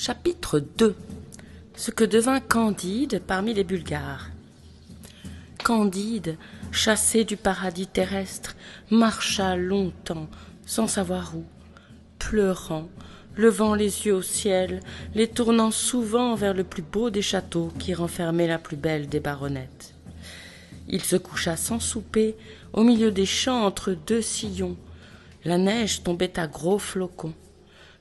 Chapitre 2. Ce que devint Candide parmi les Bulgares. Candide, chassé du paradis terrestre, marcha longtemps, sans savoir où, pleurant, levant les yeux au ciel, les tournant souvent vers le plus beau des châteaux qui renfermait la plus belle des baronnettes. Il se coucha sans souper, au milieu des champs entre deux sillons. La neige tombait à gros flocons.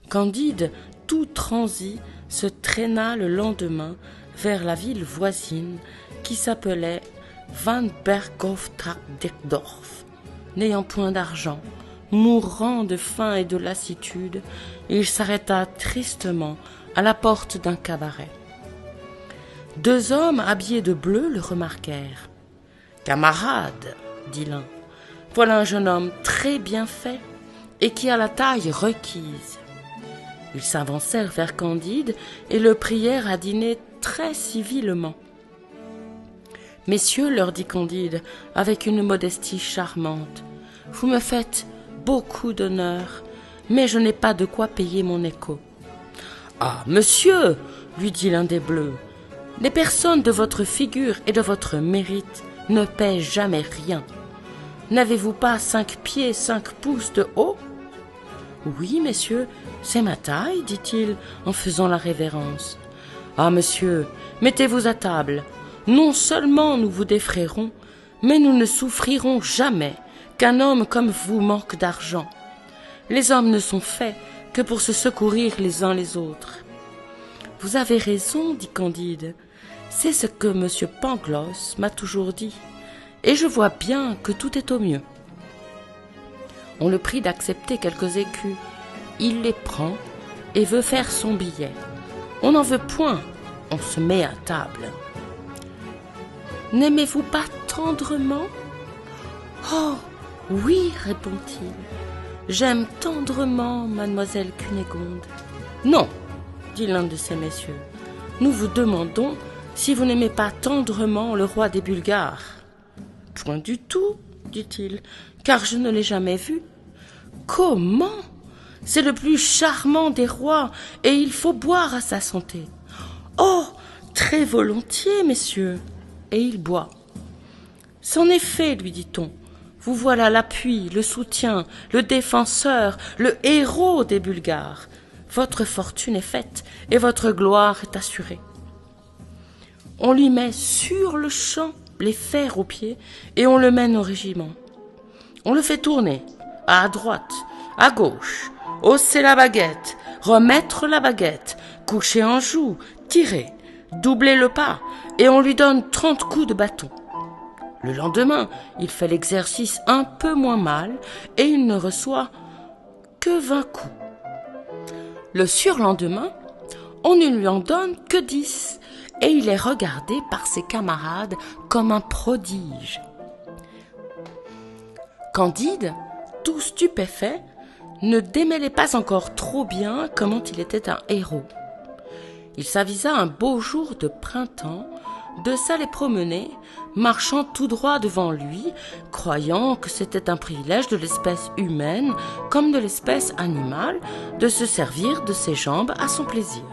Candide, tout transi, se traîna le lendemain vers la ville voisine qui s'appelait Van Berghof-Derdorf. N'ayant point d'argent, mourant de faim et de lassitude, il s'arrêta tristement à la porte d'un cabaret. Deux hommes habillés de bleu le remarquèrent. « Camarade, dit l'un, voilà un jeune homme très bien fait et qui a la taille requise. » Ils s'avancèrent vers Candide et le prièrent à dîner très civilement. « Messieurs, leur dit Candide, avec une modestie charmante, vous me faites beaucoup d'honneur, mais je n'ai pas de quoi payer mon écho. »« Ah, monsieur, lui dit l'un des bleus, les personnes de votre figure et de votre mérite ne paient jamais rien. N'avez-vous pas 5 pieds 5 pouces de haut ?»« Oui, messieurs, c'est ma taille, dit-il en faisant la révérence. »« Ah, monsieur, mettez-vous à table. Non seulement nous vous défrayerons, mais nous ne souffrirons jamais qu'un homme comme vous manque d'argent. Les hommes ne sont faits que pour se secourir les uns les autres. »« Vous avez raison, dit Candide. C'est ce que M. Pangloss m'a toujours dit, et je vois bien que tout est au mieux. » On le prie d'accepter quelques écus. Il les prend et veut faire son billet. On n'en veut point, on se met à table. « N'aimez-vous pas tendrement ?»« Oh, oui, répond-il. J'aime tendrement mademoiselle Cunégonde. »« Non, dit l'un de ces messieurs. Nous vous demandons si vous n'aimez pas tendrement le roi des Bulgares. »« Point du tout, dit-il, car je ne l'ai jamais vu. »« Comment ? C'est le plus charmant des rois, et il faut boire à sa santé. »« Oh, très volontiers, messieurs. » Et il boit. « C'en est fait, lui dit-on. Vous voilà l'appui, le soutien, le défenseur, le héros des Bulgares. Votre fortune est faite, et votre gloire est assurée. » On lui met sur le champ les fers aux pieds, et on le mène au régiment. On le fait tourner, à droite, à gauche, hausser la baguette, remettre la baguette, coucher en joue, tirer, doubler le pas, et on lui donne 30 coups de bâton. Le lendemain, il fait l'exercice un peu moins mal, et il ne reçoit que 20 coups. Le surlendemain, on ne lui en donne que 10, et il est regardé par ses camarades comme un prodige. Candide, tout stupéfait, ne démêlait pas encore trop bien comment il était un héros. Il s'avisa un beau jour de printemps de s'aller promener, marchant tout droit devant lui, croyant que c'était un privilège de l'espèce humaine comme de l'espèce animale de se servir de ses jambes à son plaisir.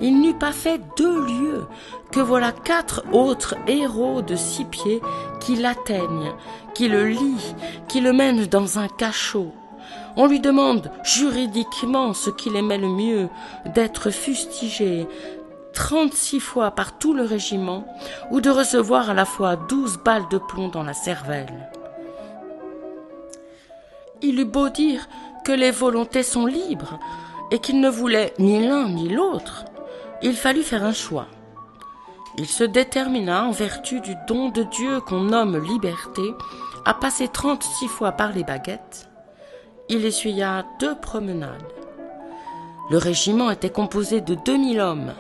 Il n'eut pas fait 2 lieues que voilà 4 autres héros de 6 pieds qui l'atteignent, qui le lient, qui le mènent dans un cachot. On lui demande juridiquement ce qu'il aimait le mieux, d'être fustigé 36 fois par tout le régiment ou de recevoir à la fois 12 balles de plomb dans la cervelle. Il eut beau dire que les volontés sont libres et qu'il ne voulait ni l'un ni l'autre, il fallut faire un choix. Il se détermina, en vertu du don de Dieu qu'on nomme liberté, à passer 36 fois par les baguettes. Il essuya 2 promenades. Le régiment était composé de 2000 hommes.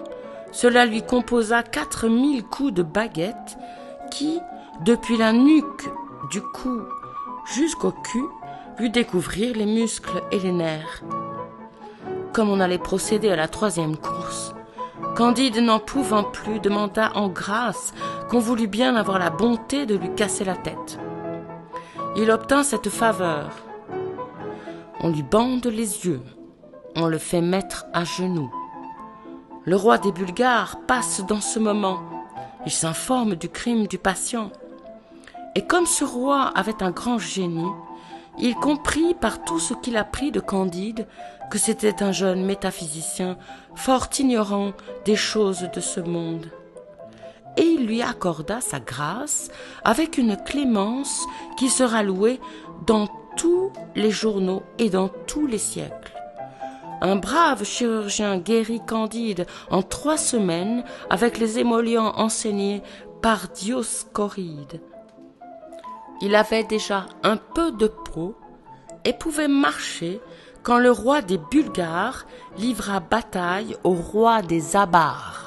Cela lui composa 4000 coups de baguette qui, depuis la nuque du cou jusqu'au cul, lui découvrirent les muscles et les nerfs. Comme on allait procéder à la 3e course, Candide, n'en pouvant plus, demanda en grâce qu'on voulût bien avoir la bonté de lui casser la tête. Il obtint cette faveur. On lui bande les yeux, on le fait mettre à genoux, Le roi des Bulgares passe dans ce moment. Il s'informe du crime du patient. Et comme ce roi avait un grand génie, il comprit par tout ce qu'il apprit de Candide que c'était un jeune métaphysicien fort ignorant des choses de ce monde. Et il lui accorda sa grâce avec une clémence qui sera louée dans tous les journaux et dans tous les siècles. Un brave chirurgien guérit Candide en 3 semaines avec les émollients enseignés par Dioscoride. Il avait déjà un peu de peau et pouvait marcher quand le roi des Bulgares livra bataille au roi des Abars.